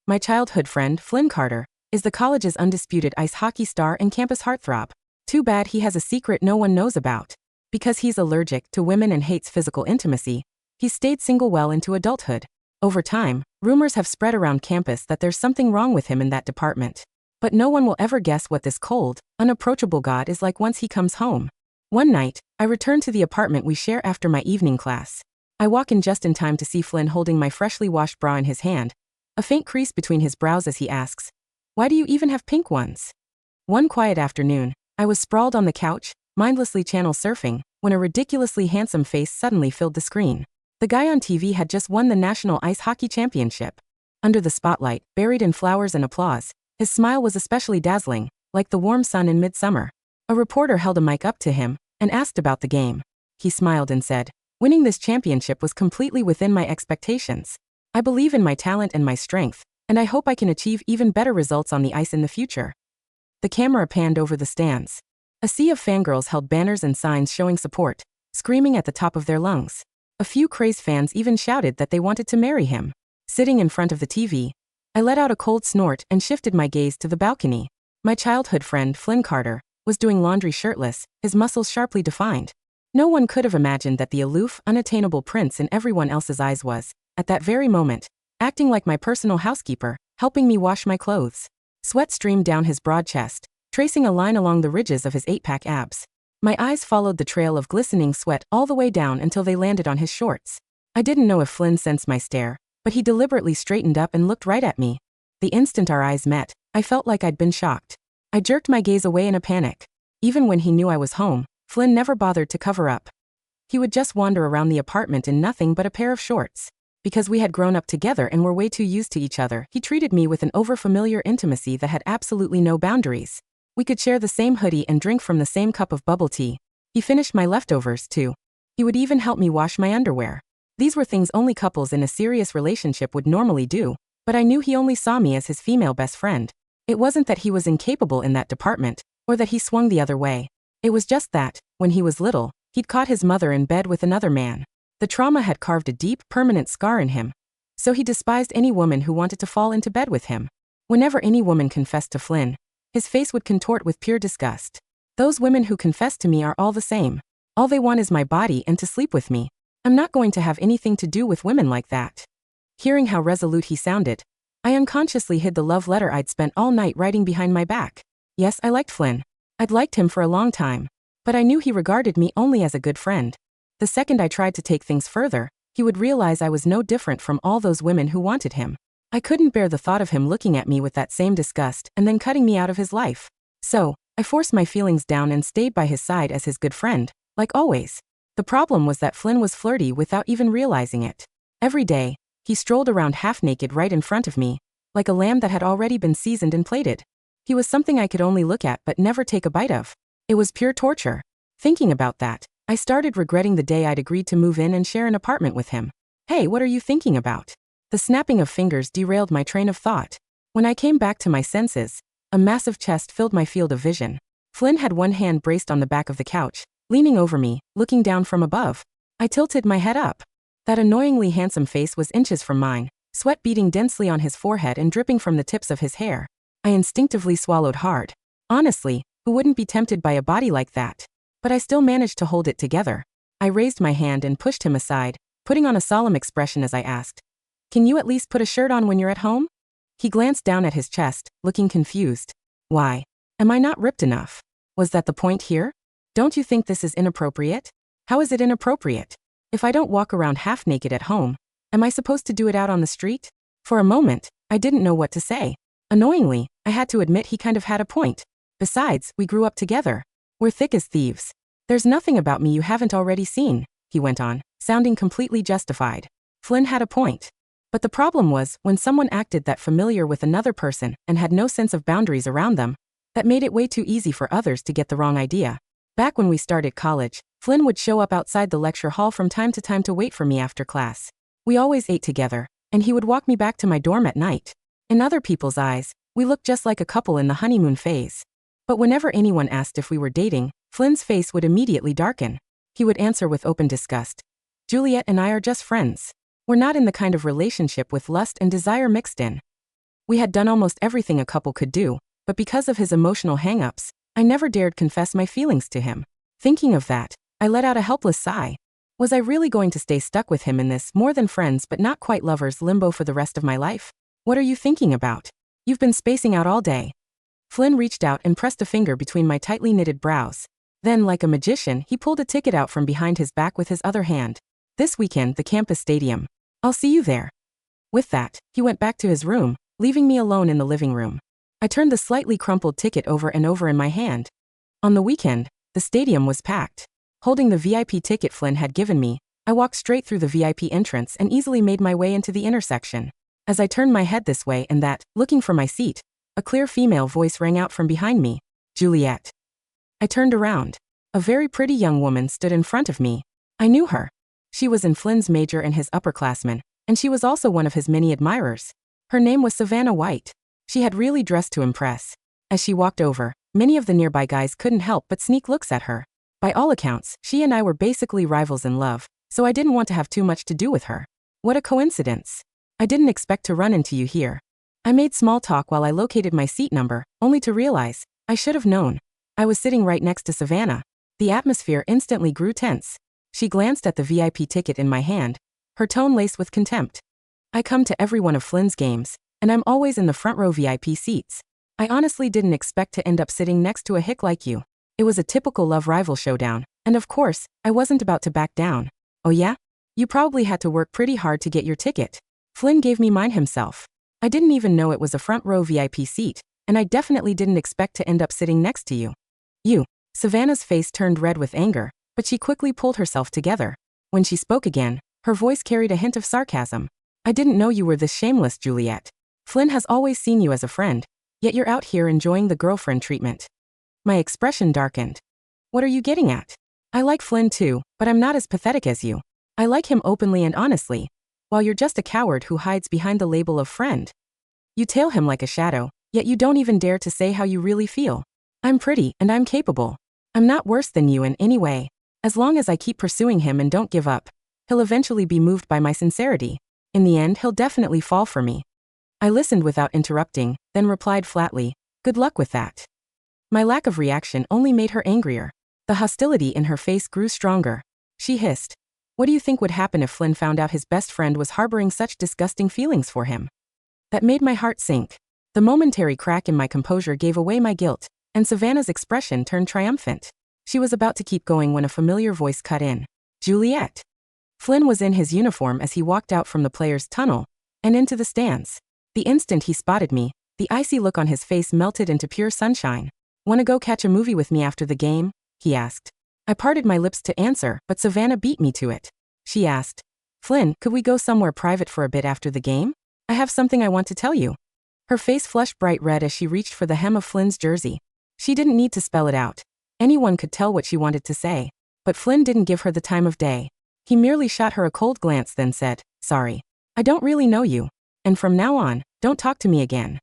My childhood friend, Flynn Carter, is the college's undisputed ice hockey star and campus heartthrob. Too bad he has a secret no one knows about. Because he's allergic to women and hates physical intimacy, he's stayed single well into adulthood. Over time, rumors have spread around campus that there's something wrong with him in that department. But no one will ever guess what this cold, unapproachable god is like once he comes home. One night, I return to the apartment we share after my evening class. I walk in just in time to see Flynn holding my freshly washed bra in his hand, a faint crease between his brows as he asks, "Why do you even have pink ones?" One quiet afternoon, I was sprawled on the couch, mindlessly channel surfing, when a ridiculously handsome face suddenly filled the screen. The guy on TV had just won the National Ice Hockey Championship. Under the spotlight, buried in flowers and applause, his smile was especially dazzling, like the warm sun in midsummer. A reporter held a mic up to him and asked about the game. He smiled and said, "Winning this championship was completely within my expectations. I believe in my talent and my strength, and I hope I can achieve even better results on the ice in the future." The camera panned over the stands. A sea of fangirls held banners and signs showing support, screaming at the top of their lungs. A few crazed fans even shouted that they wanted to marry him. Sitting in front of the TV, I let out a cold snort and shifted my gaze to the balcony. My childhood friend, Flynn Carter, was doing laundry shirtless, his muscles sharply defined. No one could have imagined that the aloof, unattainable prince in everyone else's eyes was, at that very moment, acting like my personal housekeeper, helping me wash my clothes. Sweat streamed down his broad chest, tracing a line along the ridges of his 8-pack abs. My eyes followed the trail of glistening sweat all the way down until they landed on his shorts. I didn't know if Flynn sensed my stare, but he deliberately straightened up and looked right at me. The instant our eyes met, I felt like I'd been shocked. I jerked my gaze away in a panic. Even when he knew I was home, Flynn never bothered to cover up. He would just wander around the apartment in nothing but a pair of shorts. Because we had grown up together and were way too used to each other, he treated me with an overfamiliar intimacy that had absolutely no boundaries. We could share the same hoodie and drink from the same cup of bubble tea. He finished my leftovers, too. He would even help me wash my underwear. These were things only couples in a serious relationship would normally do, but I knew he only saw me as his female best friend. It wasn't that he was incapable in that department, or that he swung the other way. It was just that, when he was little, he'd caught his mother in bed with another man. The trauma had carved a deep, permanent scar in him. So he despised any woman who wanted to fall into bed with him. Whenever any woman confessed to Flynn, his face would contort with pure disgust. Those women who confess to me are all the same. All they want is my body and to sleep with me. I'm not going to have anything to do with women like that. Hearing how resolute he sounded, I unconsciously hid the love letter I'd spent all night writing behind my back. Yes, I liked Flynn. I'd liked him for a long time. But I knew he regarded me only as a good friend. The second I tried to take things further, he would realize I was no different from all those women who wanted him. I couldn't bear the thought of him looking at me with that same disgust and then cutting me out of his life. So, I forced my feelings down and stayed by his side as his good friend, like always. The problem was that Flynn was flirty without even realizing it. Every day, he strolled around half-naked right in front of me, like a lamb that had already been seasoned and plated. He was something I could only look at but never take a bite of. It was pure torture. Thinking about that, I started regretting the day I'd agreed to move in and share an apartment with him. "Hey, what are you thinking about?" The snapping of fingers derailed my train of thought. When I came back to my senses, a massive chest filled my field of vision. Flynn had one hand braced on the back of the couch, leaning over me, looking down from above. I tilted my head up. That annoyingly handsome face was inches from mine, sweat beading densely on his forehead and dripping from the tips of his hair. I instinctively swallowed hard. Honestly, who wouldn't be tempted by a body like that? But I still managed to hold it together. I raised my hand and pushed him aside, putting on a solemn expression as I asked, "Can you at least put a shirt on when you're at home?" He glanced down at his chest, looking confused. "Why? Am I not ripped enough? Was that the point here? Don't you think this is inappropriate?" "How is it inappropriate? If I don't walk around half-naked at home, am I supposed to do it out on the street?" For a moment, I didn't know what to say. Annoyingly, I had to admit he kind of had a point. Besides, we grew up together. We're thick as thieves. "There's nothing about me you haven't already seen," he went on, sounding completely justified. Flynn had a point. But the problem was, when someone acted that familiar with another person and had no sense of boundaries around them, that made it way too easy for others to get the wrong idea. Back when we started college, Flynn would show up outside the lecture hall from time to wait for me after class. We always ate together, and he would walk me back to my dorm at night. In other people's eyes, we looked just like a couple in the honeymoon phase. But whenever anyone asked if we were dating, Flynn's face would immediately darken. He would answer with open disgust, "Juliet and I are just friends. We're not in the kind of relationship with lust and desire mixed in." We had done almost everything a couple could do, but because of his emotional hang-ups, I never dared confess my feelings to him. Thinking of that, I let out a helpless sigh. Was I really going to stay stuck with him in this more than friends but not quite lovers limbo for the rest of my life? What are you thinking about? You've been spacing out all day. Flynn reached out and pressed a finger between my tightly knitted brows. Then, like a magician, he pulled a ticket out from behind his back with his other hand. This weekend, the campus stadium. I'll see you there. With that, he went back to his room, leaving me alone in the living room. I turned the slightly crumpled ticket over and over in my hand. On the weekend, the stadium was packed. Holding the VIP ticket Flynn had given me, I walked straight through the VIP entrance and easily made my way into the intersection. As I turned my head this way and that, looking for my seat, a clear female voice rang out from behind me. Juliet. I turned around. A very pretty young woman stood in front of me. I knew her. She was in Flynn's major and his upperclassmen, and she was also one of his many admirers. Her name was Savannah White. She had really dressed to impress. As she walked over, many of the nearby guys couldn't help but sneak looks at her. By all accounts, she and I were basically rivals in love, so I didn't want to have too much to do with her. What a coincidence. I didn't expect to run into you here. I made small talk while I located my seat number, only to realize, I should have known. I was sitting right next to Savannah. The atmosphere instantly grew tense. She glanced at the VIP ticket in my hand, her tone laced with contempt. I come to every one of Flynn's games, and I'm always in the front row VIP seats. I honestly didn't expect to end up sitting next to a hick like you. It was a typical love rival showdown, and of course, I wasn't about to back down. Oh yeah? You probably had to work pretty hard to get your ticket. Flynn gave me mine himself. I didn't even know it was a front row VIP seat, and I definitely didn't expect to end up sitting next to you. You. Savannah's face turned red with anger, but she quickly pulled herself together. When she spoke again, her voice carried a hint of sarcasm. I didn't know you were this shameless, Juliet. Flynn has always seen you as a friend, yet you're out here enjoying the girlfriend treatment. My expression darkened. What are you getting at? I like Flynn too, but I'm not as pathetic as you. I like him openly and honestly, while you're just a coward who hides behind the label of friend. You tail him like a shadow, yet you don't even dare to say how you really feel. I'm pretty, and I'm capable. I'm not worse than you in any way. As long as I keep pursuing him and don't give up, he'll eventually be moved by my sincerity. In the end, he'll definitely fall for me. I listened without interrupting, then replied flatly, good luck with that. My lack of reaction only made her angrier. The hostility in her face grew stronger. She hissed, what do you think would happen if Flynn found out his best friend was harboring such disgusting feelings for him? That made my heart sink. The momentary crack in my composure gave away my guilt, and Savannah's expression turned triumphant. She was about to keep going when a familiar voice cut in. Juliet. Flynn was in his uniform as he walked out from the players' tunnel and into the stands. The instant he spotted me, the icy look on his face melted into pure sunshine. "Wanna go catch a movie with me after the game?" he asked. I parted my lips to answer, but Savannah beat me to it. She asked, "Flynn, could we go somewhere private for a bit after the game? I have something I want to tell you." Her face flushed bright red as she reached for the hem of Flynn's jersey. She didn't need to spell it out. Anyone could tell what she wanted to say. But Flynn didn't give her the time of day. He merely shot her a cold glance then said, "Sorry. I don't really know you. And from now on, don't talk to me again."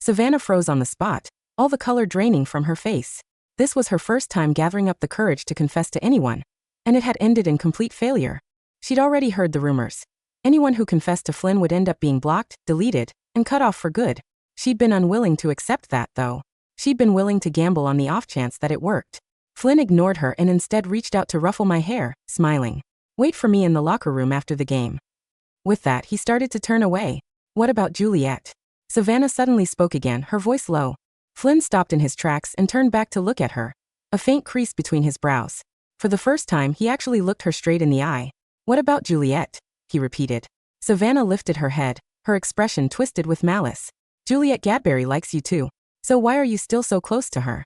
Savannah froze on the spot, all the color draining from her face. This was her first time gathering up the courage to confess to anyone, and it had ended in complete failure. She'd already heard the rumors. Anyone who confessed to Flynn would end up being blocked, deleted, and cut off for good. She'd been unwilling to accept that, though. She'd been willing to gamble on the off chance that it worked. Flynn ignored her and instead reached out to ruffle my hair, smiling. "Wait for me in the locker room after the game." With that, he started to turn away. "What about Juliet?" Savannah suddenly spoke again, her voice low. Flynn stopped in his tracks and turned back to look at her. A faint crease between his brows. For the first time, he actually looked her straight in the eye. "What about Juliet?" he repeated. Savannah lifted her head, her expression twisted with malice. "Juliet Gadberry likes you too. So why are you still so close to her?"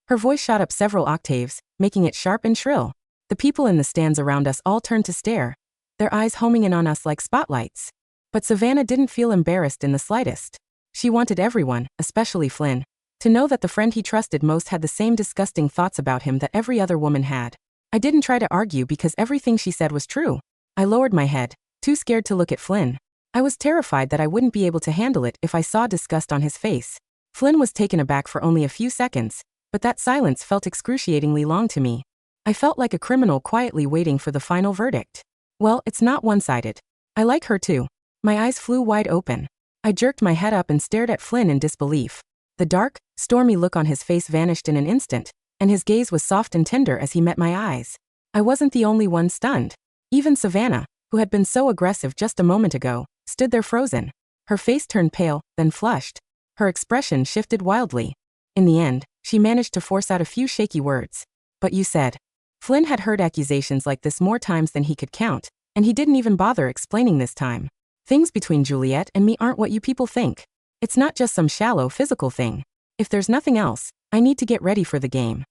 Her voice shot up several octaves, making it sharp and shrill. The people in the stands around us all turned to stare, their eyes homing in on us like spotlights. But Savannah didn't feel embarrassed in the slightest. She wanted everyone, especially Flynn, to know that the friend he trusted most had the same disgusting thoughts about him that every other woman had. I didn't try to argue because everything she said was true. I lowered my head, too scared to look at Flynn. I was terrified that I wouldn't be able to handle it if I saw disgust on his face. Flynn was taken aback for only a few seconds, but that silence felt excruciatingly long to me. I felt like a criminal quietly waiting for the final verdict. "Well, it's not one-sided. I like her too." My eyes flew wide open. I jerked my head up and stared at Flynn in disbelief. The dark, stormy look on his face vanished in an instant, and his gaze was soft and tender as he met my eyes. I wasn't the only one stunned. Even Savannah, who had been so aggressive just a moment ago, stood there frozen. Her face turned pale, then flushed. Her expression shifted wildly. In the end, she managed to force out a few shaky words. "But you said." Flynn had heard accusations like this more times than he could count, and he didn't even bother explaining this time. "Things between Juliet and me aren't what you people think. It's not just some shallow physical thing. If there's nothing else, I need to get ready for the game."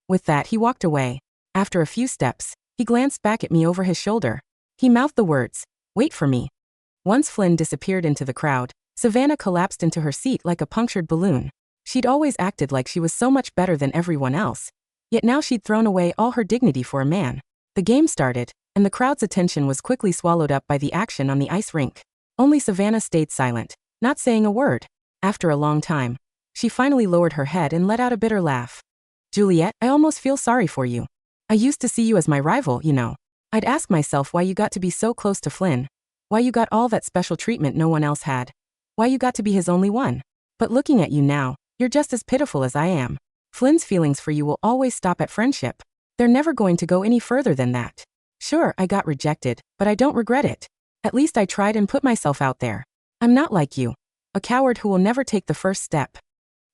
With that, he walked away. After a few steps, he glanced back at me over his shoulder. He mouthed the words, "Wait for me." Once Flynn disappeared into the crowd, Savannah collapsed into her seat like a punctured balloon. She'd always acted like she was so much better than everyone else, yet now she'd thrown away all her dignity for a man. The game started, and the crowd's attention was quickly swallowed up by the action on the ice rink. Only Savannah stayed silent, not saying a word. After a long time, she finally lowered her head and let out a bitter laugh. "Juliet, I almost feel sorry for you. I used to see you as my rival, you know. I'd ask myself why you got to be so close to Flynn, why you got all that special treatment no one else had, why you got to be his only one. But looking at you now, you're just as pitiful as I am. Flynn's feelings for you will always stop at friendship. They're never going to go any further than that. Sure, I got rejected, but I don't regret it. At least I tried and put myself out there. I'm not like you, a coward who will never take the first step."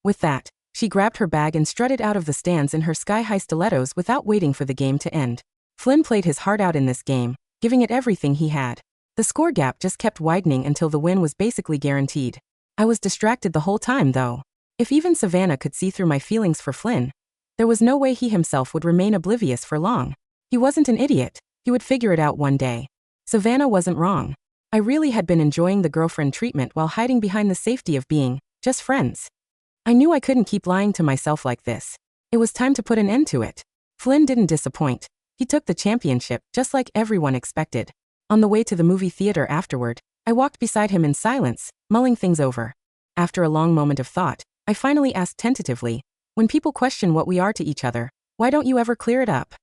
With that, she grabbed her bag and strutted out of the stands in her sky-high stilettos without waiting for the game to end. Flynn played his heart out in this game, giving it everything he had. The score gap just kept widening until the win was basically guaranteed. I was distracted the whole time, though. If even Savannah could see through my feelings for Flynn, there was no way he himself would remain oblivious for long. He wasn't an idiot. He would figure it out one day. Savannah wasn't wrong. I really had been enjoying the girlfriend treatment while hiding behind the safety of being just friends. I knew I couldn't keep lying to myself like this. It was time to put an end to it. Flynn didn't disappoint. He took the championship, just like everyone expected. On the way to the movie theater afterward, I walked beside him in silence, mulling things over. After a long moment of thought, I finally asked tentatively, "When people question what we are to each other, why don't you ever clear it up?"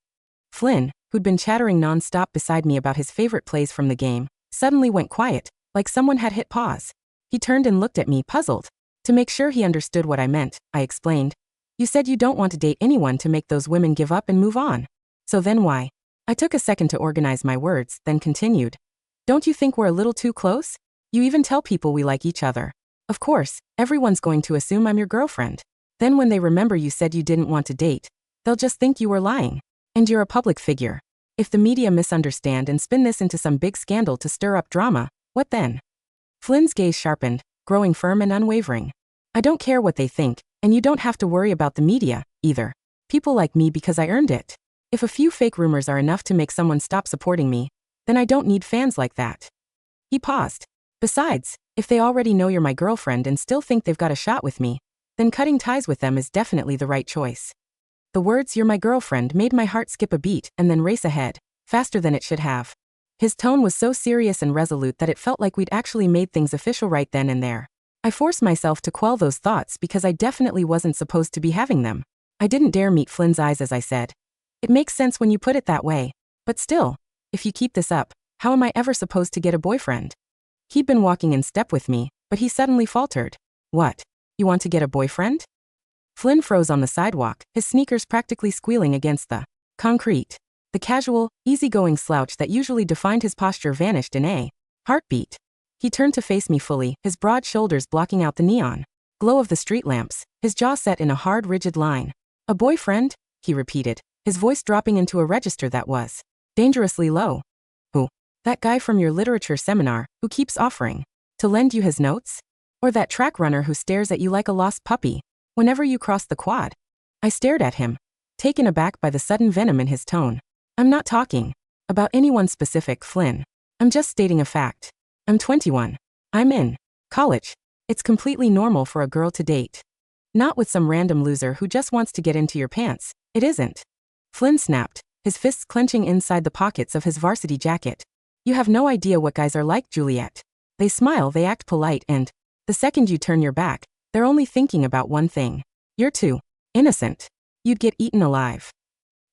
Flynn, who'd been chattering non-stop beside me about his favorite plays from the game, suddenly went quiet, like someone had hit pause. He turned and looked at me, puzzled. To make sure he understood what I meant, I explained. "You said you don't want to date anyone to make those women give up and move on. So then why?" I took a second to organize my words, then continued. "Don't you think we're a little too close? You even tell people we like each other. Of course, everyone's going to assume I'm your girlfriend. Then when they remember you said you didn't want to date, they'll just think you were lying. And you're a public figure. If the media misunderstand and spin this into some big scandal to stir up drama, what then?" Flynn's gaze sharpened, growing firm and unwavering. "I don't care what they think, and you don't have to worry about the media, either. People like me because I earned it. If a few fake rumors are enough to make someone stop supporting me, then I don't need fans like that." He paused. "Besides, if they already know you're my girlfriend and still think they've got a shot with me, then cutting ties with them is definitely the right choice." The words "you're my girlfriend" made my heart skip a beat and then race ahead, faster than it should have. His tone was so serious and resolute that it felt like we'd actually made things official right then and there. I forced myself to quell those thoughts because I definitely wasn't supposed to be having them. I didn't dare meet Flynn's eyes as I said, "It makes sense when you put it that way. But still, if you keep this up, how am I ever supposed to get a boyfriend?" He'd been walking in step with me, but he suddenly faltered. "What? You want to get a boyfriend?" Flynn froze on the sidewalk, his sneakers practically squealing against the concrete. The casual, easygoing slouch that usually defined his posture vanished in a heartbeat. He turned to face me fully, his broad shoulders blocking out the neon glow of the street lamps, his jaw set in a hard, rigid line. "A boyfriend?" he repeated, his voice dropping into a register that was dangerously low. "Who? That guy from your literature seminar, who keeps offering to lend you his notes? Or that track runner who stares at you like a lost puppy whenever you cross the quad?" I stared at him, taken aback by the sudden venom in his tone. "I'm not talking about anyone specific, Flynn. I'm just stating a fact. I'm 21. I'm in college. It's completely normal for a girl to date. Not with some random loser who just wants to get into your pants. It isn't." Flynn snapped, his fists clenching inside the pockets of his varsity jacket. "You have no idea what guys are like, Juliet. They smile, they act polite, and the second you turn your back, they're only thinking about one thing. You're too innocent. You'd get eaten alive."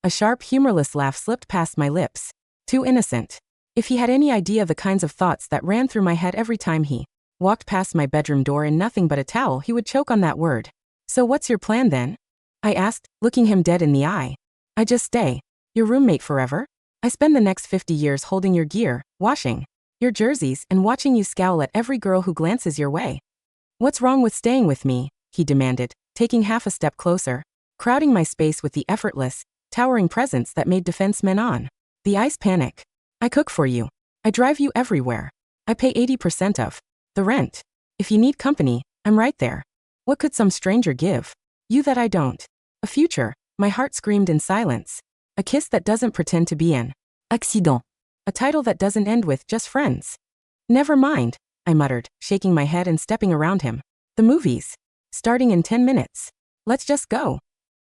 A sharp, humorless laugh slipped past my lips. Too innocent. If he had any idea the kinds of thoughts that ran through my head every time he walked past my bedroom door in nothing but a towel. He would choke on that word. So what's your plan then? I asked, looking him dead in the eye. I just stay. Your roommate forever? I spend the next 50 years holding your gear, washing your jerseys, and watching you scowl at every girl who glances your way. What's wrong with staying with me? He demanded, taking half a step closer, crowding my space with the effortless, towering presence that made defensemen on the ice panic. I cook for you. I drive you everywhere. I pay 80% of the rent. If you need company, I'm right there. What could some stranger give you that I don't? A future, my heart screamed in silence. A kiss that doesn't pretend to be an accident. A title that doesn't end with just friends. Never mind, I muttered, shaking my head and stepping around him. The movies. Starting in 10 minutes. Let's just go.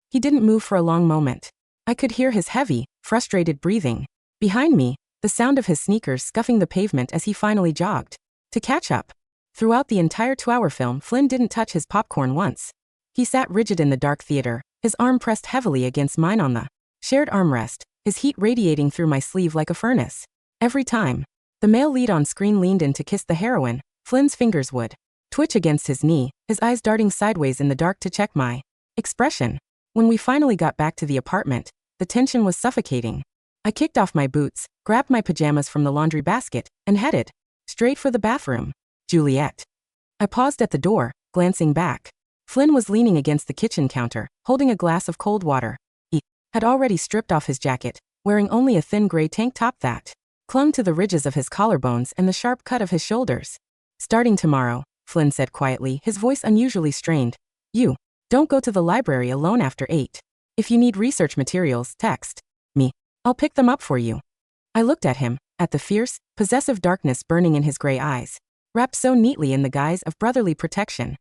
He didn't move for a long moment. I could hear his heavy, frustrated breathing. Behind me, the sound of his sneakers scuffing the pavement as he finally jogged to catch up. Throughout the entire 2-hour film, Flynn didn't touch his popcorn once. He sat rigid in the dark theater, his arm pressed heavily against mine on the shared armrest, his heat radiating through my sleeve like a furnace. Every time the male lead on screen leaned in to kiss the heroine, Flynn's fingers would twitch against his knee, his eyes darting sideways in the dark to check my expression. When we finally got back to the apartment, the tension was suffocating. I kicked off my boots, grabbed my pajamas from the laundry basket, and headed straight for the bathroom. Juliet. I paused at the door, glancing back. Flynn was leaning against the kitchen counter, holding a glass of cold water. He had already stripped off his jacket, wearing only a thin gray tank top that clung to the ridges of his collarbones and the sharp cut of his shoulders. Starting tomorrow, Flynn said quietly, his voice unusually strained. You don't go to the library alone after 8. If you need research materials, text me. I'll pick them up for you. I looked at him, at the fierce, possessive darkness burning in his gray eyes, wrapped so neatly in the guise of brotherly protection.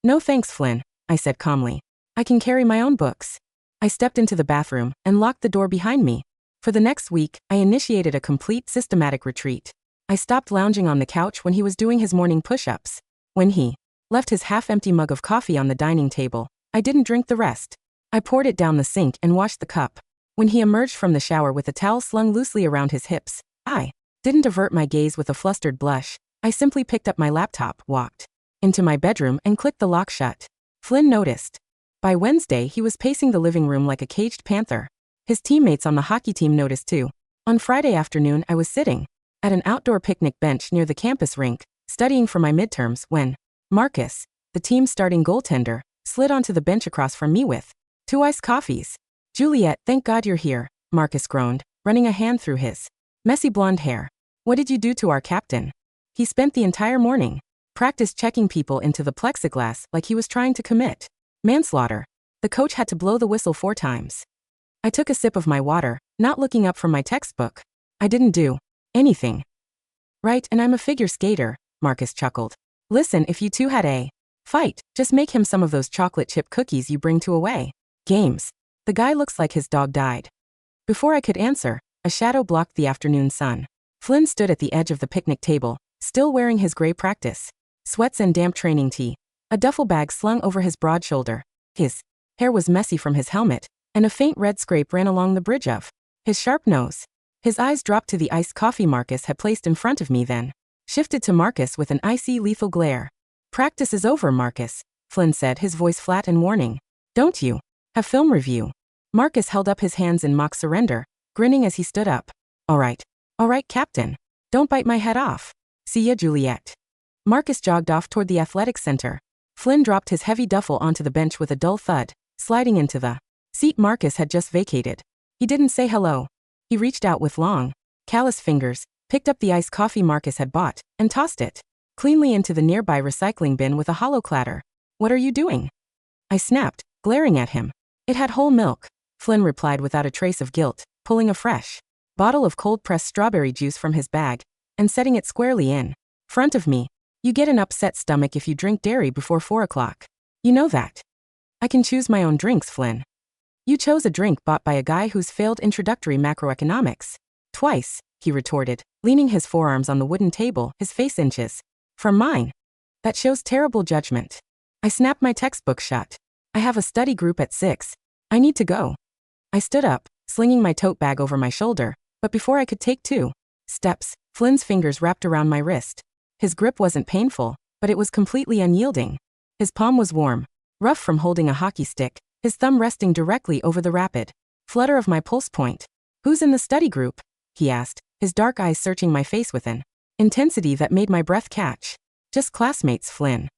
No thanks, Flynn, I said calmly. I can carry my own books. I stepped into the bathroom and locked the door behind me. For the next week, I initiated a complete systematic retreat. I stopped lounging on the couch when he was doing his morning push-ups. When he left his half-empty mug of coffee on the dining table, I didn't drink the rest. I poured it down the sink and washed the cup. When he emerged from the shower with a towel slung loosely around his hips, I didn't avert my gaze with a flustered blush. I simply picked up my laptop, walked into my bedroom, and clicked the lock shut. Flynn noticed. By Wednesday, he was pacing the living room like a caged panther. His teammates on the hockey team noticed too. On Friday afternoon, I was sitting at an outdoor picnic bench near the campus rink, studying for my midterms, when Marcus, the team's starting goaltender, slid onto the bench across from me with 2 iced coffees. Juliet, thank God you're here, Marcus groaned, running a hand through his messy blonde hair. What did you do to our captain? He spent the entire morning practice checking people into the plexiglass like he was trying to commit manslaughter. The coach had to blow the whistle 4 times. I took a sip of my water, not looking up from my textbook. I didn't do anything. Right, and I'm a figure skater, Marcus chuckled. Listen, if you two had a fight, just make him some of those chocolate chip cookies you bring to away games. The guy looks like his dog died. Before I could answer, a shadow blocked the afternoon sun. Flynn stood at the edge of the picnic table, still wearing his gray practice sweats and damp training tee, a duffel bag slung over his broad shoulder. His hair was messy from his helmet, and a faint red scrape ran along the bridge of his sharp nose. His eyes dropped to the iced coffee Marcus had placed in front of me, then shifted to Marcus with an icy, lethal glare. Practice is over, Marcus, Flynn said, his voice flat and warning. Don't you have film review? Marcus held up his hands in mock surrender, grinning as he stood up. All right, Captain. Don't bite my head off. See ya, Juliet. Marcus jogged off toward the athletic center. Flynn dropped his heavy duffel onto the bench with a dull thud, sliding into the seat Marcus had just vacated. He didn't say hello. He reached out with long, callous fingers, picked up the iced coffee Marcus had bought, and tossed it cleanly into the nearby recycling bin with a hollow clatter. What are you doing? I snapped, glaring at him. It had whole milk, Flynn replied without a trace of guilt, pulling a fresh bottle of cold-pressed strawberry juice from his bag and setting it squarely in front of me. You get an upset stomach if you drink dairy before 4 o'clock. You know that. I can choose my own drinks, Flynn. You chose a drink bought by a guy who's failed introductory macroeconomics twice, he retorted, leaning his forearms on the wooden table, his face inches from mine. That shows terrible judgment. I snapped my textbook shut. I have a study group at 6. I need to go. I stood up, slinging my tote bag over my shoulder, but before I could take 2 steps, Flynn's fingers wrapped around my wrist. His grip wasn't painful, but it was completely unyielding. His palm was warm, rough from holding a hockey stick, his thumb resting directly over the rapid flutter of my pulse point. "Who's in the study group?" he asked, his dark eyes searching my face with an intensity that made my breath catch. "Just classmates, Flynn."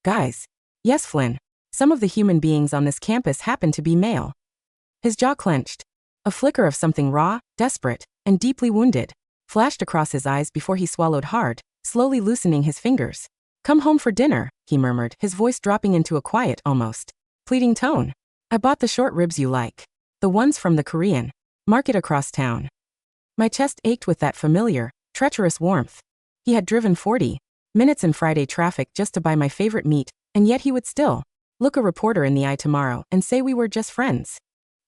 "Guys." "Yes, Flynn. Some of the human beings on this campus happen to be male." His jaw clenched. A flicker of something raw, desperate, and deeply wounded flashed across his eyes before he swallowed hard, slowly loosening his fingers. "Come home for dinner," he murmured, his voice dropping into a quiet, almost pleading tone. "I bought the short ribs you like. The ones from the Korean market across town." My chest ached with that familiar, treacherous warmth. He had driven 40 minutes in Friday traffic just to buy my favorite meat, and yet he would still look a reporter in the eye tomorrow and say we were just friends.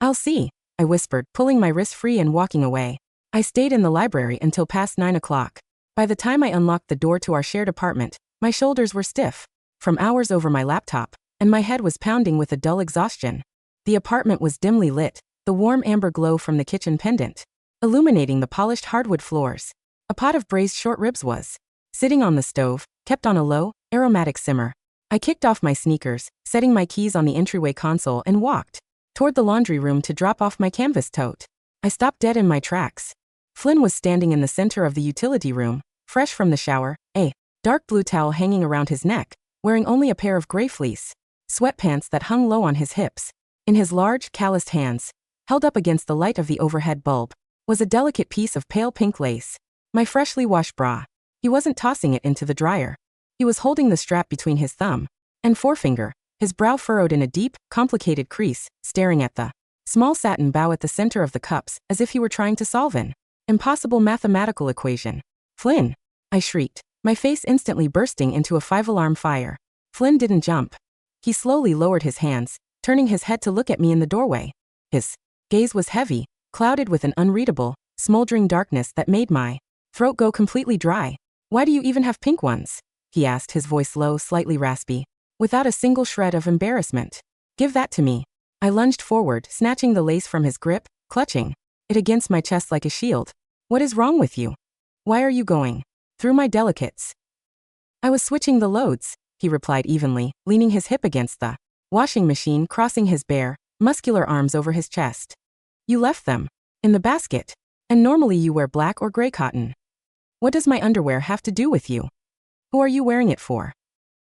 "I'll see," I whispered, pulling my wrist free and walking away. I stayed in the library until past 9 o'clock. By the time I unlocked the door to our shared apartment, my shoulders were stiff from hours over my laptop, and my head was pounding with a dull exhaustion. The apartment was dimly lit, the warm amber glow from the kitchen pendant illuminating the polished hardwood floors. A pot of braised short ribs was sitting on the stove, kept on a low, aromatic simmer. I kicked off my sneakers, setting my keys on the entryway console, and walked toward the laundry room to drop off my canvas tote. I stopped dead in my tracks. Flynn was standing in the center of the utility room, fresh from the shower, a dark blue towel hanging around his neck, wearing only a pair of gray fleece sweatpants that hung low on his hips. In his large, calloused hands, held up against the light of the overhead bulb, was a delicate piece of pale pink lace. My freshly washed bra. He wasn't tossing it into the dryer. He was holding the strap between his thumb and forefinger, his brow furrowed in a deep, complicated crease, staring at the small satin bow at the center of the cups as if he were trying to solve an impossible mathematical equation. "Flynn!" I shrieked, my face instantly bursting into a 5-alarm fire. Flynn didn't jump. He slowly lowered his hands, turning his head to look at me in the doorway. His gaze was heavy, clouded with an unreadable, smoldering darkness that made my throat go completely dry. "Why do you even have pink ones?" he asked, his voice low, slightly raspy, without a single shred of embarrassment. "Give that to me." I lunged forward, snatching the lace from his grip, clutching it against my chest like a shield. "What is wrong with you? Why are you going through my delicates?" "I was switching the loads," he replied evenly, leaning his hip against the washing machine, crossing his bare, muscular arms over his chest. "You left them in the basket, and normally you wear black or gray cotton. What does my underwear have to do with you? Who are you wearing it for?"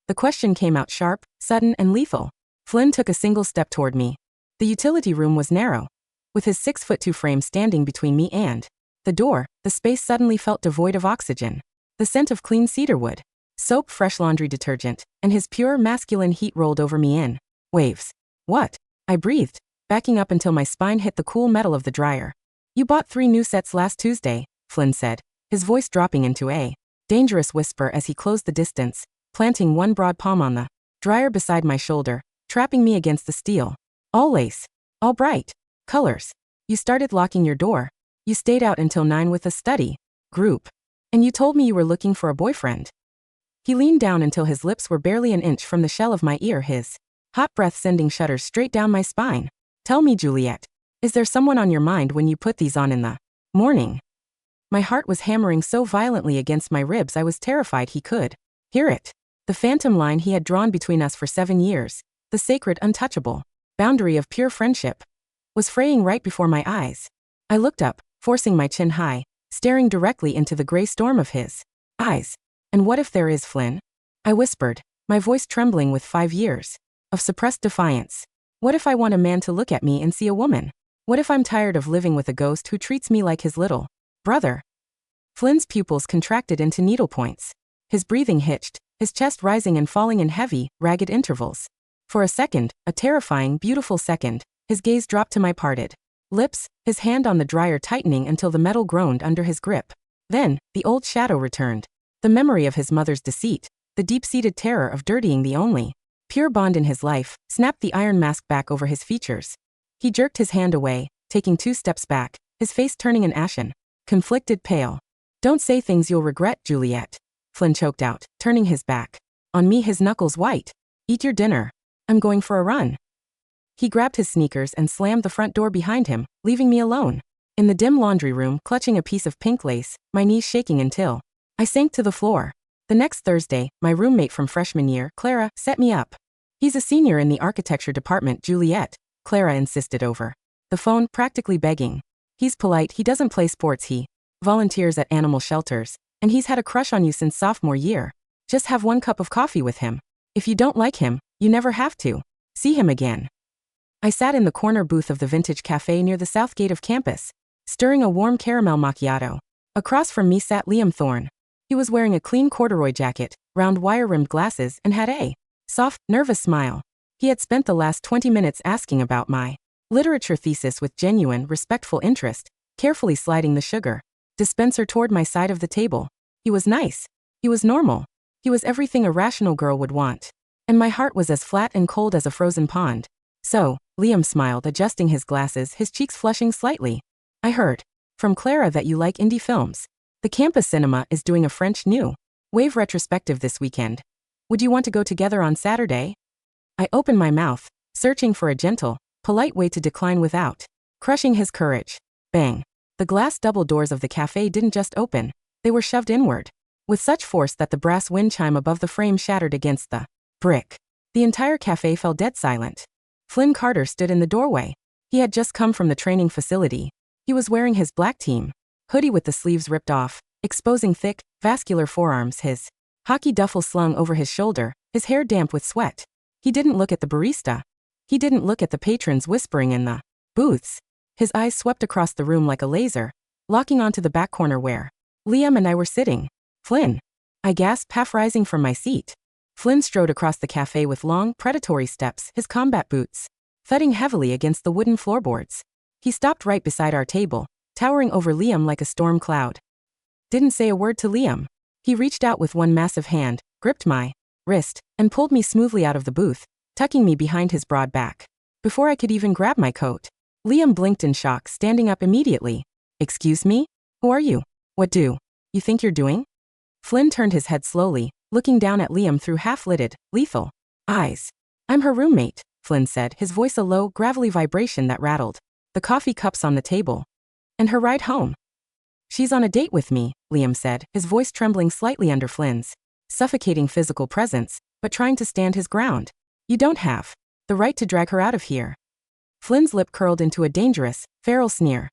The question came out sharp, sudden, and lethal. Flynn took a single step toward me. The utility room was narrow, with his 6'2" frame standing between me and the door. The space suddenly felt devoid of oxygen. The scent of clean cedarwood, soap, fresh laundry detergent, and his pure masculine heat rolled over me in waves. "What?" I breathed, backing up until my spine hit the cool metal of the dryer. "You bought 3 new sets last Tuesday," Flynn said, his voice dropping into a dangerous whisper as he closed the distance, planting one broad palm on the dryer beside my shoulder, trapping me against the steel. "All lace. All bright colors. You started locking your door. You stayed out until 9 with a study group. And you told me you were looking for a boyfriend." He leaned down until his lips were barely an inch from the shell of my ear, his hot breath sending shudders straight down my spine. "Tell me, Juliet, is there someone on your mind when you put these on in the morning?" My heart was hammering so violently against my ribs I was terrified he could hear it. The phantom line he had drawn between us for 7 years, the sacred, untouchable boundary of pure friendship, was fraying right before my eyes. I looked up, forcing my chin high, staring directly into the gray storm of his eyes. "And what if there is, Flynn?" I whispered, my voice trembling with 5 years of suppressed defiance. "What if I want a man to look at me and see a woman? What if I'm tired of living with a ghost who treats me like his little brother?" Flynn's pupils contracted into needlepoints. His breathing hitched, his chest rising and falling in heavy, ragged intervals. For a second, a terrifying, beautiful second, his gaze dropped to my parted lips, his hand on the dryer tightening until the metal groaned under his grip. Then, the old shadow returned. The memory of his mother's deceit, the deep-seated terror of dirtying the only pure bond in his life, snapped the iron mask back over his features. He jerked his hand away, taking 2 steps back, his face turning an ashen, conflicted pale. "Don't say things you'll regret, Juliet," Flynn choked out, turning his back on me, his knuckles white. "Eat your dinner. I'm going for a run." He grabbed his sneakers and slammed the front door behind him, leaving me alone in the dim laundry room, clutching a piece of pink lace, my knees shaking until I sank to the floor. The next Thursday, my roommate from freshman year, Clara, set me up. He's a senior in the architecture department, Juliet, Clara insisted over the phone, practically begging. He's polite, he doesn't play sports, he volunteers at animal shelters, and he's had a crush on you since sophomore year. Just have 1 cup of coffee with him. If you don't like him, you never have to see him again. I sat in the corner booth of the vintage cafe near the south gate of campus, stirring a warm caramel macchiato. Across from me sat Liam Thorne. He was wearing a clean corduroy jacket, round wire-rimmed glasses, and had a soft, nervous smile. He had spent the last 20 minutes asking about my literature thesis with genuine, respectful interest, carefully sliding the sugar dispenser toward my side of the table. He was nice. He was normal. He was everything a rational girl would want. And my heart was as flat and cold as a frozen pond. So, Liam smiled, adjusting his glasses, his cheeks flushing slightly. I heard from Clara that you like indie films. The campus cinema is doing a French New Wave retrospective this weekend. Would you want to go together on Saturday? I opened my mouth, searching for a gentle, polite way to decline without crushing his courage. Bang. The glass double doors of the cafe didn't just open, they were shoved inward, with such force that the brass wind chime above the frame shattered against the brick. The entire cafe fell dead silent. Flynn Carter stood in the doorway. He had just come from the training facility. He was wearing his black team hoodie with the sleeves ripped off, exposing thick, vascular forearms, his hockey duffel slung over his shoulder, his hair damp with sweat. He didn't look at the barista. He didn't look at the patrons whispering in the booths. His eyes swept across the room like a laser, locking onto the back corner where Liam and I were sitting. Flynn. I gasped, half rising from my seat. Flynn strode across the cafe with long, predatory steps, his combat boots thudding heavily against the wooden floorboards. He stopped right beside our table, towering over Liam like a storm cloud. Didn't say a word to Liam. He reached out with one massive hand, gripped my wrist, and pulled me smoothly out of the booth, tucking me behind his broad back. Before I could even grab my coat, Liam blinked in shock, standing up immediately. Excuse me? Who are you? What do you think you're doing? Flynn turned his head slowly, looking down at Liam through half-lidded, lethal eyes. I'm her roommate, Flynn said, his voice a low, gravelly vibration that rattled the coffee cups on the table. And her ride home. She's on a date with me, Liam said, his voice trembling slightly under Flynn's suffocating physical presence, but trying to stand his ground. You don't have the right to drag her out of here. Flynn's lip curled into a dangerous, feral sneer.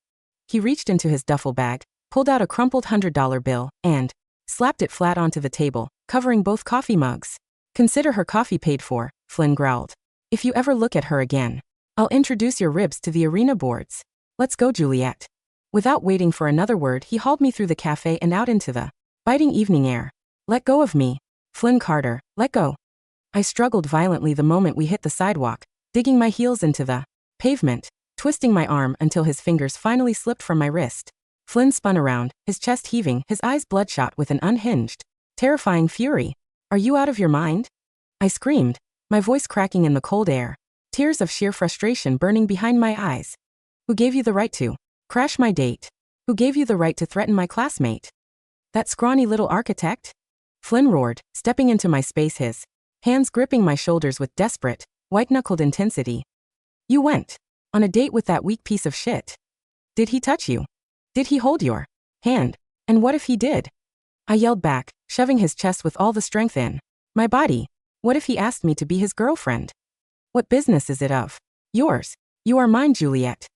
He reached into his duffel bag, pulled out a crumpled $100 bill, and slapped it flat onto the table, covering both coffee mugs. Consider her coffee paid for, Flynn growled. If you ever look at her again, I'll introduce your ribs to the arena boards. Let's go, Juliet. Without waiting for another word, he hauled me through the cafe and out into the biting evening air. Let go of me, Flynn Carter, let go. I struggled violently the moment we hit the sidewalk, digging my heels into the pavement, twisting my arm until his fingers finally slipped from my wrist. Flynn spun around, his chest heaving, his eyes bloodshot with an unhinged, terrifying fury. Are you out of your mind? I screamed, my voice cracking in the cold air, tears of sheer frustration burning behind my eyes. Who gave you the right to crash my date? Who gave you the right to threaten my classmate? That scrawny little architect? Flynn roared, stepping into my space, his hands gripping my shoulders with desperate, white-knuckled intensity. You went on a date with that weak piece of shit. Did he touch you? Did he hold your hand? And what if he did? I yelled back, shoving his chest with all the strength in my body. What if he asked me to be his girlfriend? What business is it of yours? You are mine, Juliet.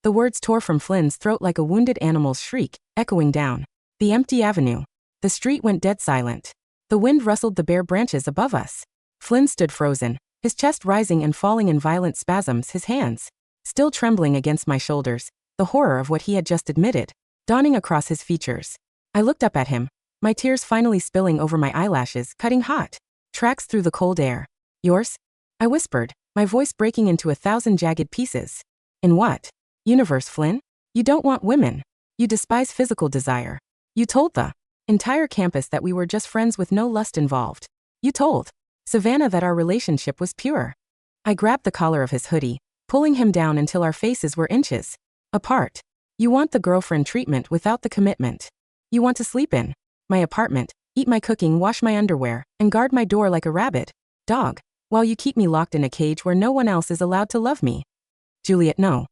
The words tore from Flynn's throat like a wounded animal's shriek, echoing down the empty avenue. The street went dead silent. The wind rustled the bare branches above us. Flynn stood frozen, his chest rising and falling in violent spasms, his hands still trembling against my shoulders, the horror of what he had just admitted dawning across his features. I looked up at him, my tears finally spilling over my eyelashes, cutting hot tracks through the cold air. Yours? I whispered, my voice breaking into 1,000 jagged pieces. In what universe, Flynn? You don't want women. You despise physical desire. You told the entire campus that we were just friends with no lust involved. You told Savannah that our relationship was pure. I grabbed the collar of his hoodie, pulling him down until our faces were inches apart. You want the girlfriend treatment without the commitment. You want to sleep in my apartment, eat my cooking, wash my underwear, and guard my door like a rabid dog, while you keep me locked in a cage where no one else is allowed to love me. Juliet, no.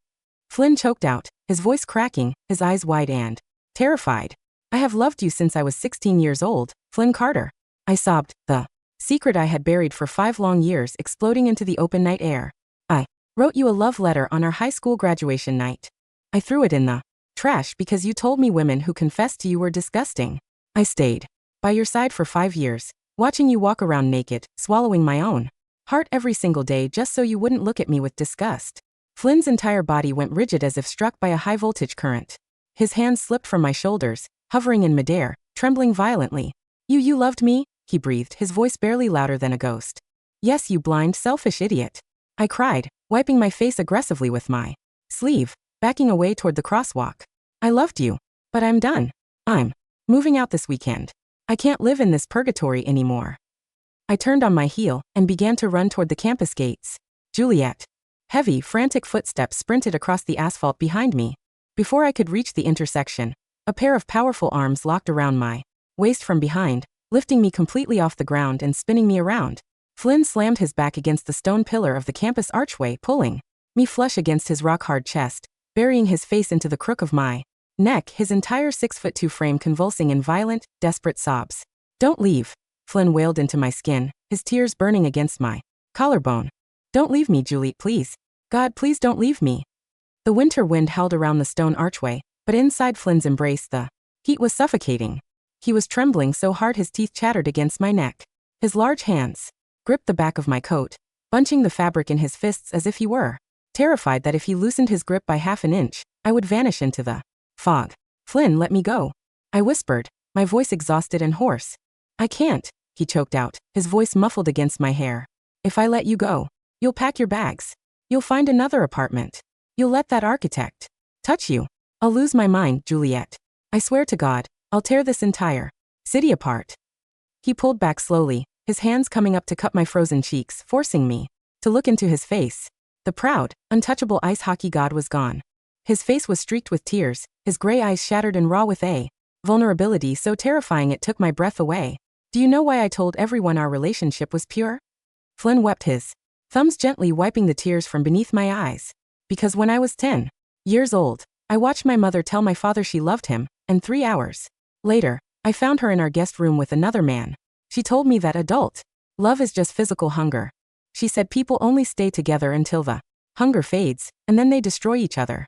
Flynn choked out, his voice cracking, his eyes wide and terrified. I have loved you since I was 16 years old, Flynn Carter. I sobbed, the secret I had buried for 5 long years exploding into the open night air. I wrote you a love letter on our high school graduation night. I threw it in the trash because you told me women who confessed to you were disgusting. I stayed by your side for 5 years, watching you walk around naked, swallowing my own heart every single day just so you wouldn't look at me with disgust. Flynn's entire body went rigid as if struck by a high-voltage current. His hands slipped from my shoulders, hovering in midair, trembling violently. You loved me?" he breathed, his voice barely louder than a ghost. "Yes, you blind, selfish idiot," I cried, wiping my face aggressively with my sleeve, backing away toward the crosswalk. "I loved you. But I'm done. I'm moving out this weekend. I can't live in this purgatory anymore." I turned on my heel and began to run toward the campus gates. Juliet. Heavy, frantic footsteps sprinted across the asphalt behind me. Before I could reach the intersection, a pair of powerful arms locked around my waist from behind, lifting me completely off the ground and spinning me around. Flynn slammed his back against the stone pillar of the campus archway, pulling me flush against his rock-hard chest, burying his face into the crook of my neck, his entire 6'2" frame convulsing in violent, desperate sobs. "Don't leave," Flynn wailed into my skin, his tears burning against my collarbone. "Don't leave me, Juliet, please. God, please don't leave me." The winter wind howled around the stone archway, but inside Flynn's embrace the heat was suffocating. He was trembling so hard his teeth chattered against my neck. His large hands gripped the back of my coat, bunching the fabric in his fists as if he were terrified that if he loosened his grip by half an inch, I would vanish into the fog. "Flynn, let me go," I whispered, my voice exhausted and hoarse. "I can't," he choked out, his voice muffled against my hair. "If I let you go, you'll pack your bags. You'll find another apartment. You'll let that architect touch you. I'll lose my mind, Juliet. I swear to God, I'll tear this entire city apart." He pulled back slowly, his hands coming up to cup my frozen cheeks, forcing me to look into his face. The proud, untouchable ice hockey god was gone. His face was streaked with tears, his gray eyes shattered and raw with a vulnerability so terrifying it took my breath away. "Do you know why I told everyone our relationship was pure?" Flynn wept, his thumbs gently wiping the tears from beneath my eyes. "Because when I was 10 years old, I watched my mother tell my father she loved him, and 3 hours later, I found her in our guest room with another man. She told me that adult love is just physical hunger. She said people only stay together until the hunger fades, and then they destroy each other."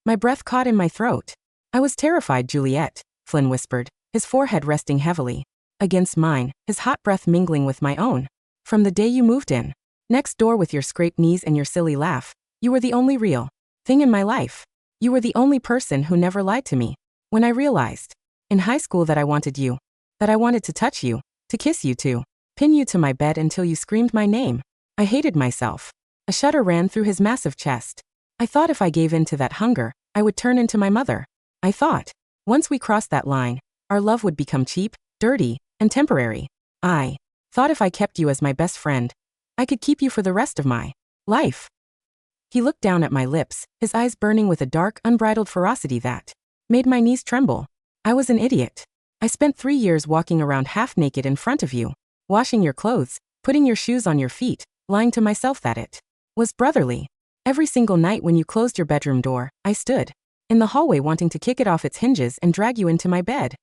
My breath caught in my throat. "I was terrified, Juliet," Flynn whispered, his forehead resting heavily against mine, his hot breath mingling with my own. "From the day you moved in next door with your scraped knees and your silly laugh, you were the only real thing in my life. You were the only person who never lied to me. When I realized in high school that I wanted you, that I wanted to touch you, to kiss you, to pin you to my bed until you screamed my name, I hated myself." A shudder ran through his massive chest. "I thought if I gave in to that hunger, I would turn into my mother. I thought once we crossed that line, our love would become cheap, dirty, and temporary. I thought if I kept you as my best friend, I could keep you for the rest of my life." He looked down at my lips, his eyes burning with a dark, unbridled ferocity that made my knees tremble. "I was an idiot. I spent 3 years walking around half naked in front of you, washing your clothes, putting your shoes on your feet, lying to myself that it was brotherly. Every single night when you closed your bedroom door, I stood in the hallway wanting to kick it off its hinges and drag you into my bed."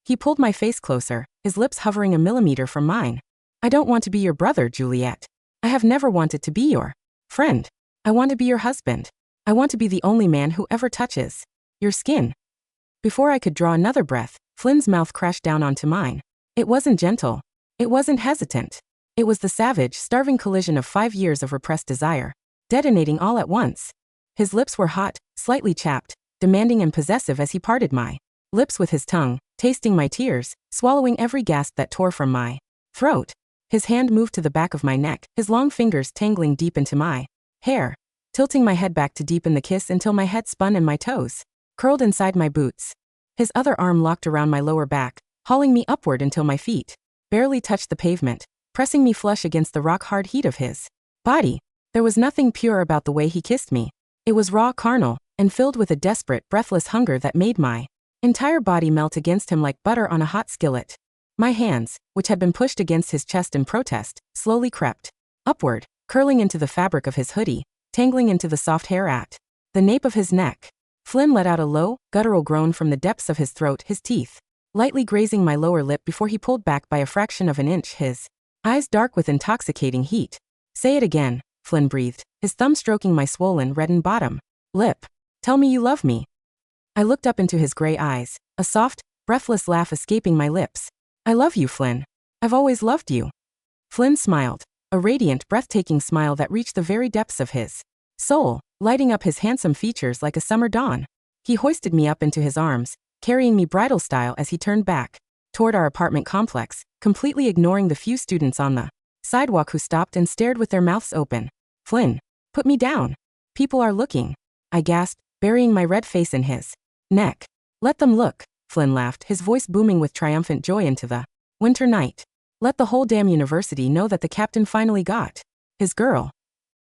He pulled my face closer, his lips hovering a millimeter from mine. "I don't want to be your brother, Juliet. I have never wanted to be your friend. I want to be your husband. I want to be the only man who ever touches your skin." Before I could draw another breath, Flynn's mouth crashed down onto mine. It wasn't gentle. It wasn't hesitant. It was the savage, starving collision of 5 years of repressed desire, detonating all at once. His lips were hot, slightly chapped, demanding and possessive as he parted my lips with his tongue, tasting my tears, swallowing every gasp that tore from my throat. His hand moved to the back of my neck, his long fingers tangling deep into my hair, tilting my head back to deepen the kiss until my head spun and my toes curled inside my boots. His other arm locked around my lower back, hauling me upward until my feet barely touched the pavement, pressing me flush against the rock-hard heat of his body. There was nothing pure about the way he kissed me. It was raw, carnal, and filled with a desperate, breathless hunger that made my entire body melt against him like butter on a hot skillet. My hands, which had been pushed against his chest in protest, slowly crept upward, curling into the fabric of his hoodie, tangling into the soft hair at the nape of his neck. Flynn let out a low, guttural groan from the depths of his throat, his teeth lightly grazing my lower lip before he pulled back by a fraction of an inch, his eyes dark with intoxicating heat. Say it again, Flynn breathed, his thumb stroking my swollen, reddened bottom lip. Tell me you love me. I looked up into his gray eyes, a soft, breathless laugh escaping my lips. I love you, Flynn. I've always loved you. Flynn smiled, a radiant, breathtaking smile that reached the very depths of his soul, lighting up his handsome features like a summer dawn. He hoisted me up into his arms, carrying me bridal style as he turned back toward our apartment complex, completely ignoring the few students on the sidewalk who stopped and stared with their mouths open. Flynn, put me down. People are looking. I gasped, burying my red face in his neck. Let them look, Flynn laughed, his voice booming with triumphant joy into the winter night. Let the whole damn university know that the captain finally got his girl.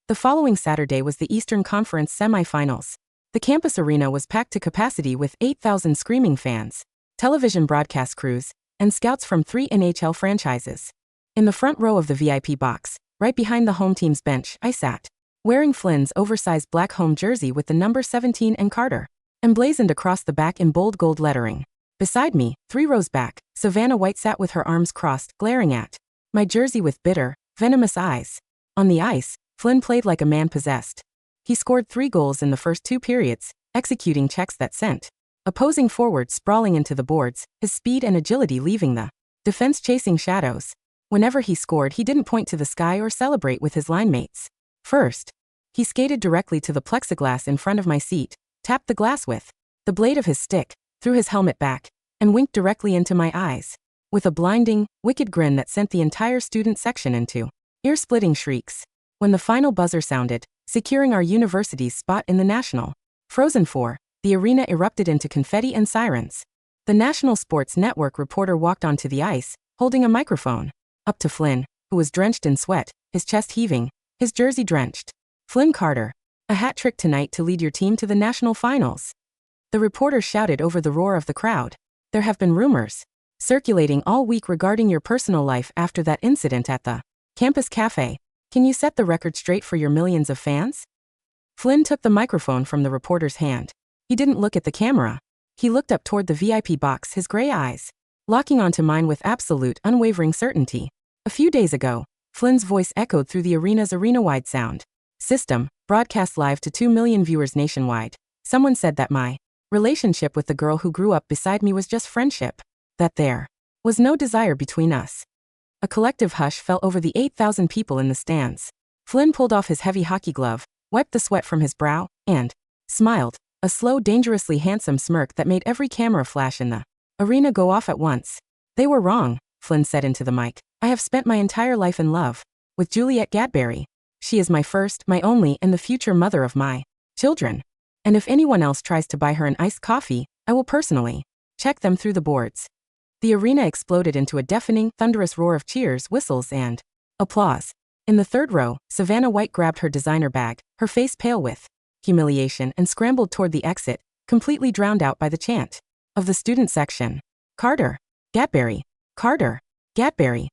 The following Saturday was the Eastern Conference semifinals. The campus arena was packed to capacity with 8,000 screaming fans, television broadcast crews, and scouts from 3 NHL franchises. In the front row of the VIP box, right behind the home team's bench, I sat, wearing Flynn's oversized black home jersey with the number 17 and Carter emblazoned across the back in bold gold lettering. Beside me, 3 rows back, Savannah White sat with her arms crossed, glaring at my jersey with bitter, venomous eyes. On the ice, Flynn played like a man possessed. He scored 3 goals in the first 2 periods, executing checks that sent opposing forwards sprawling into the boards, his speed and agility leaving the defense chasing shadows. Whenever he scored, he didn't point to the sky or celebrate with his line mates. First, he skated directly to the plexiglass in front of my seat, tapped the glass with the blade of his stick, threw his helmet back, and winked directly into my eyes, with a blinding, wicked grin that sent the entire student section into ear-splitting shrieks. When the final buzzer sounded, securing our university's spot in the National Frozen Four, the arena erupted into confetti and sirens. The National Sports Network reporter walked onto the ice, holding a microphone, up to Flynn, who was drenched in sweat, his chest heaving, his jersey drenched. Flynn Carter, a hat trick tonight to lead your team to the national finals. The reporter shouted over the roar of the crowd. There have been rumors circulating all week regarding your personal life after that incident at the campus cafe. Can you set the record straight for your millions of fans? Flynn took the microphone from the reporter's hand. He didn't look at the camera. He looked up toward the VIP box, his gray eyes locking onto mine with absolute, unwavering certainty. A few days ago, Flynn's voice echoed through the arena's arena-wide sound system, broadcast live to 2 million viewers nationwide. Someone said that my relationship with the girl who grew up beside me was just friendship, that there was no desire between us. A collective hush fell over the 8,000 people in the stands. Flynn pulled off his heavy hockey glove, wiped the sweat from his brow, and smiled, a slow, dangerously handsome smirk that made every camera flash in the arena go off at once. They were wrong, Flynn said into the mic. I have spent my entire life in love with Juliet Gadberry. She is my first, my only, and the future mother of my children. And if anyone else tries to buy her an iced coffee, I will personally check them through the boards. The arena exploded into a deafening, thunderous roar of cheers, whistles, and applause. In the third row, Savannah White grabbed her designer bag, her face pale with humiliation, and scrambled toward the exit, completely drowned out by the chant of the student section. Carter, Gadberry, Carter, Gadberry.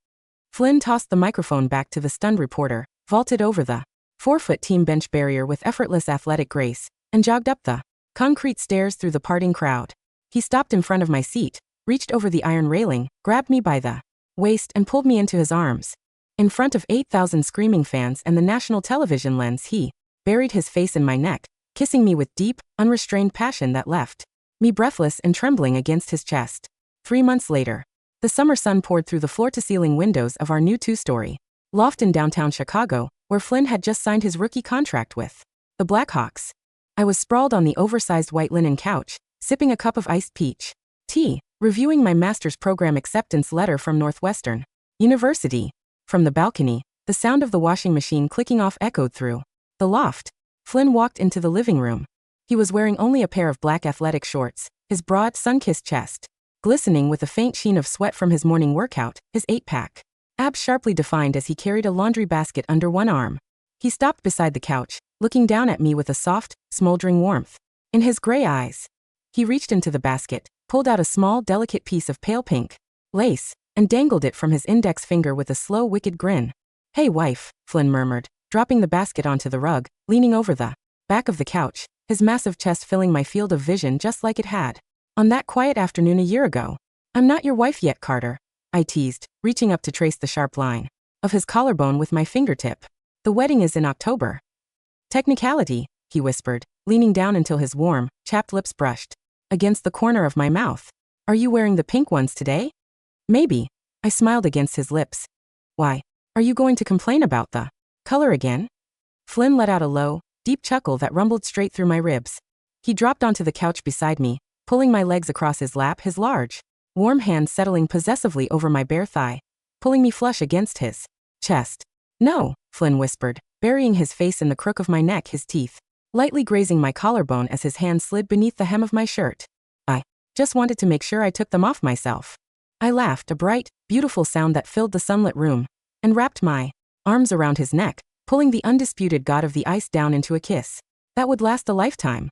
Flynn tossed the microphone back to the stunned reporter, vaulted over the 4-foot team bench barrier with effortless athletic grace, and jogged up the concrete stairs through the parting crowd. He stopped in front of my seat, reached over the iron railing, grabbed me by the waist, and pulled me into his arms. In front of 8,000 screaming fans and the national television lens, he buried his face in my neck, kissing me with deep, unrestrained passion that left me breathless and trembling against his chest. 3 months later, the summer sun poured through the floor-to-ceiling windows of our new 2-story loft in downtown Chicago, where Flynn had just signed his rookie contract with the Blackhawks. I was sprawled on the oversized white linen couch, sipping a cup of iced peach tea, reviewing my master's program acceptance letter from Northwestern University. From the balcony, the sound of the washing machine clicking off echoed through the loft. Flynn walked into the living room. He was wearing only a pair of black athletic shorts, his broad, sun-kissed chest glistening with a faint sheen of sweat from his morning workout, his 8-pack abs sharply defined as he carried a laundry basket under one arm. He stopped beside the couch, looking down at me with a soft, smoldering warmth in his gray eyes. He reached into the basket, pulled out a small, delicate piece of pale pink lace, and dangled it from his index finger with a slow, wicked grin. Hey, wife, Flynn murmured, dropping the basket onto the rug, leaning over the back of the couch, his massive chest filling my field of vision just like it had on that quiet afternoon a year ago. I'm not your wife yet, Carter, I teased, reaching up to trace the sharp line of his collarbone with my fingertip. The wedding is in October. Technicality, he whispered, leaning down until his warm, chapped lips brushed against the corner of my mouth. Are you wearing the pink ones today? Maybe. I smiled against his lips. Why? Are you going to complain about the color again? Flynn let out a low, deep chuckle that rumbled straight through my ribs. He dropped onto the couch beside me, pulling my legs across his lap, his large, warm hand settling possessively over my bare thigh, pulling me flush against his chest. No, Flynn whispered, burying his face in the crook of my neck, his teeth lightly grazing my collarbone as his hand slid beneath the hem of my shirt. I just wanted to make sure I took them off myself. I laughed, a bright, beautiful sound that filled the sunlit room, and wrapped my arms around his neck, pulling the undisputed god of the ice down into a kiss that would last a lifetime.